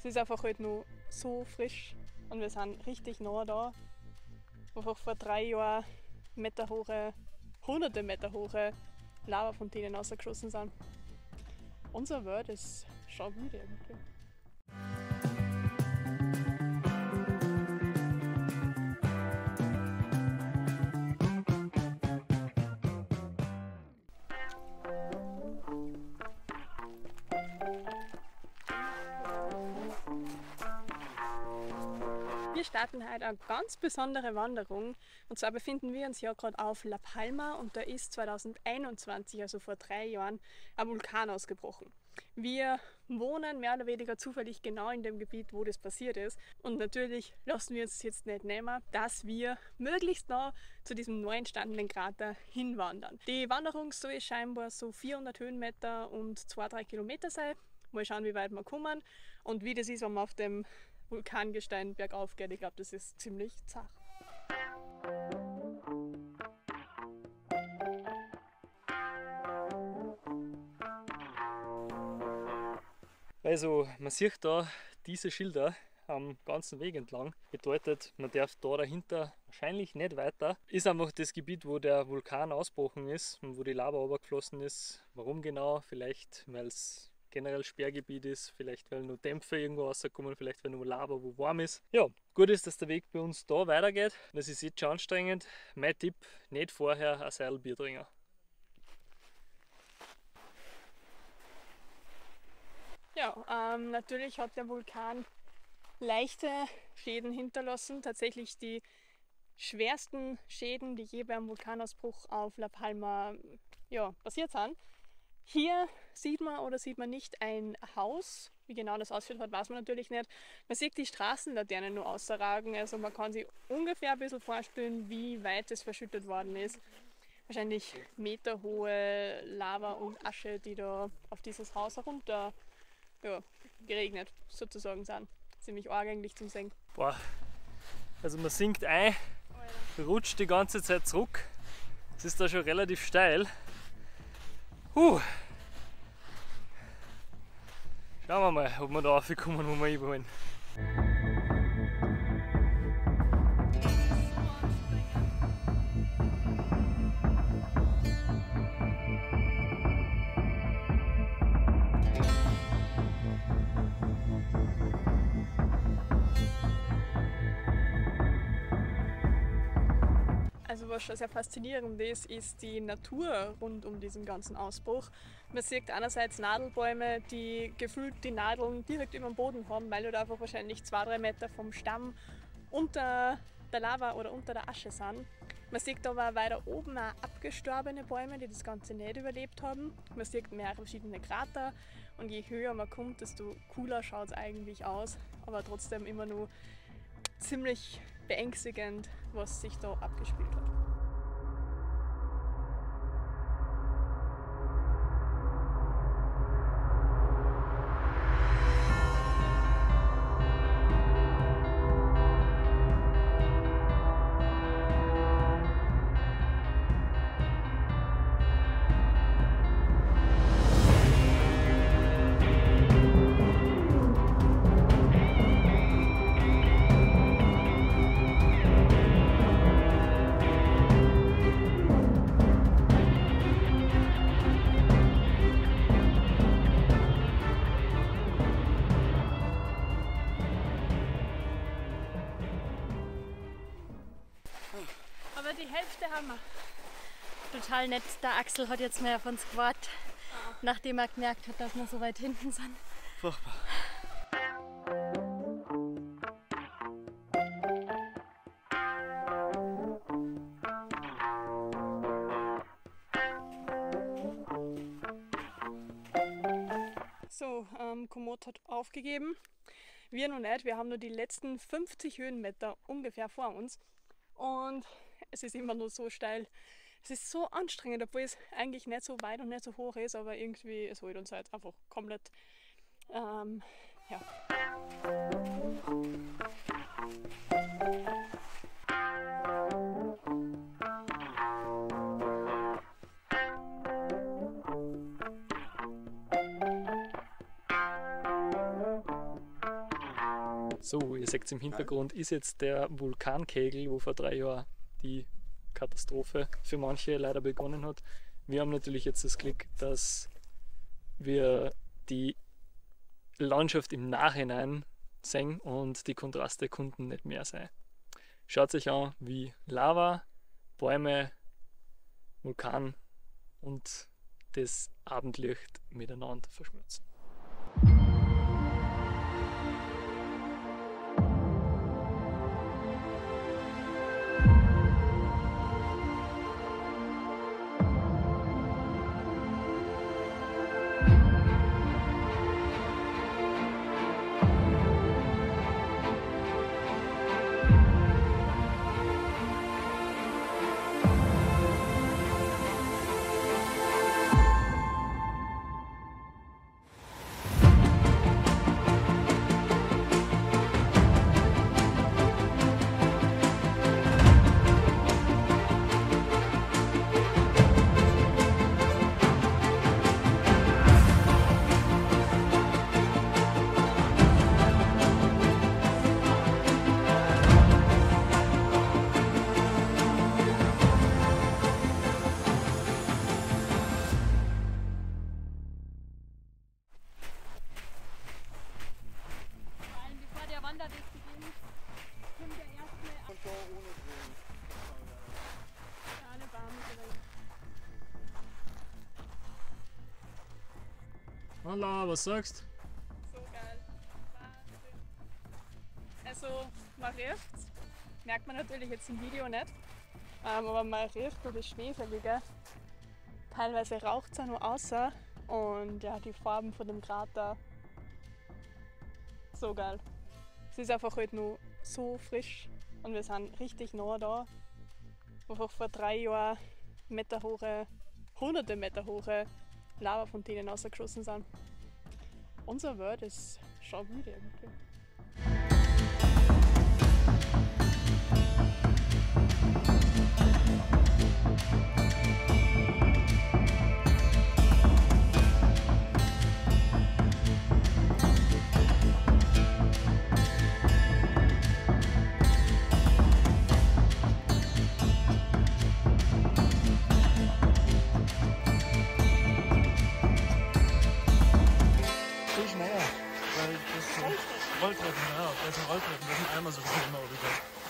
Es ist einfach halt noch so frisch und wir sind richtig nah da. Einfach vor 3 Jahren meterhohe, hunderte Meter hohe Lavafontänen rausgeschossen sind. Unsere Welt ist schon wild irgendwie. Wir starten heute eine ganz besondere Wanderung und zwar befinden wir uns ja gerade auf La Palma und da ist 2021, also vor 3 Jahren, ein Vulkan ausgebrochen. Wir wohnen mehr oder weniger zufällig genau in dem Gebiet, wo das passiert ist und natürlich lassen wir uns jetzt nicht nehmen, dass wir möglichst nah zu diesem neu entstandenen Krater hinwandern. Die Wanderung soll scheinbar so 400 Höhenmeter und 2-3 Kilometer sein. Mal schauen, wie weit wir kommen und wie das ist, wenn man auf dem Vulkangestein bergauf geht. Ich glaube, das ist ziemlich zart. Also man sieht da diese Schilder am ganzen Weg entlang. Bedeutet, man darf da dahinter wahrscheinlich nicht weiter. Ist einfach das Gebiet, wo der Vulkan ausgebrochen ist und wo die Lava runtergeflossen ist. Warum genau? Vielleicht, weil es generell Sperrgebiet ist, vielleicht weil nur Dämpfe irgendwo rauskommen, vielleicht weil nur Lava wo warm ist. Ja, gut ist, dass der Weg bei uns da weitergeht. Das ist jetzt schon anstrengend. Mein Tipp, nicht vorher ein Seilbier trinken. Ja, natürlich hat der Vulkan leichte Schäden hinterlassen. Tatsächlich die schwersten Schäden, die je beim Vulkanausbruch auf La Palma passiert sind. Hier sieht man nicht ein Haus. Wie genau das ausschaut hat, weiß man natürlich nicht. Man sieht die Straßenlaternen nur außerragen. Also man kann sich ungefähr ein bisschen vorstellen, wie weit es verschüttet worden ist. Wahrscheinlich meterhohe Lava und Asche, die da auf dieses Haus herunter geregnet sozusagen sind. Ziemlich arg eigentlich zum Sehen. Boah, also man sinkt ein, rutscht die ganze Zeit zurück. Es ist da schon relativ steil. Schauen wir mal, ob wir da raufkommen, wo wir hin wollen. Also was schon sehr faszinierend ist, ist die Natur rund um diesen ganzen Ausbruch. Man sieht einerseits Nadelbäume, die gefühlt die Nadeln direkt über dem Boden haben, weil da einfach wahrscheinlich 2-3 Meter vom Stamm unter der Lava oder unter der Asche sind. Man sieht aber weiter oben auch abgestorbene Bäume, die das Ganze nicht überlebt haben. Man sieht mehrere verschiedene Krater und je höher man kommt, desto cooler schaut es eigentlich aus, aber trotzdem immer nur ziemlich beängstigend, was sich da abgespielt hat. Aber die Hälfte haben wir. Total nett. Der Axel hat jetzt mehr von uns gewartet, nachdem er gemerkt hat, dass wir so weit hinten sind. Furchtbar. So, Komoot hat aufgegeben. Wir noch nicht. Wir haben nur die letzten 50 Höhenmeter ungefähr vor uns. Und es ist immer nur so steil. Es ist so anstrengend, obwohl es eigentlich nicht so weit und nicht so hoch ist, aber irgendwie, es holt uns halt einfach komplett. Ja. So, ihr seht im Hintergrund ist jetzt der Vulkankegel, wo vor 3 Jahren die Katastrophe für manche leider begonnen hat. Wir haben natürlich jetzt das Glück, dass wir die Landschaft im Nachhinein sehen und die Kontraste konnten nicht mehr sein. Schaut euch an, wie Lava, Bäume, Vulkan und das Abendlicht miteinander verschmilzen. Hallo, was sagst du? So geil. Wahnsinn. Also, man riecht, merkt man natürlich jetzt im Video nicht, aber man riecht das Schwefelige. Teilweise raucht es auch noch außer und ja, die Farben von dem Krater, so geil. Es ist einfach halt nur so frisch und wir sind richtig nah da. Einfach vor 3 Jahren meterhohe, hunderte Meter hohe Lavafontänen rausgeschossen sind. Unser Welt ist schon müde irgendwie. Rolltreppen, ja, da ist ein Rolltreppen, da sind einmal so schnell immer wieder.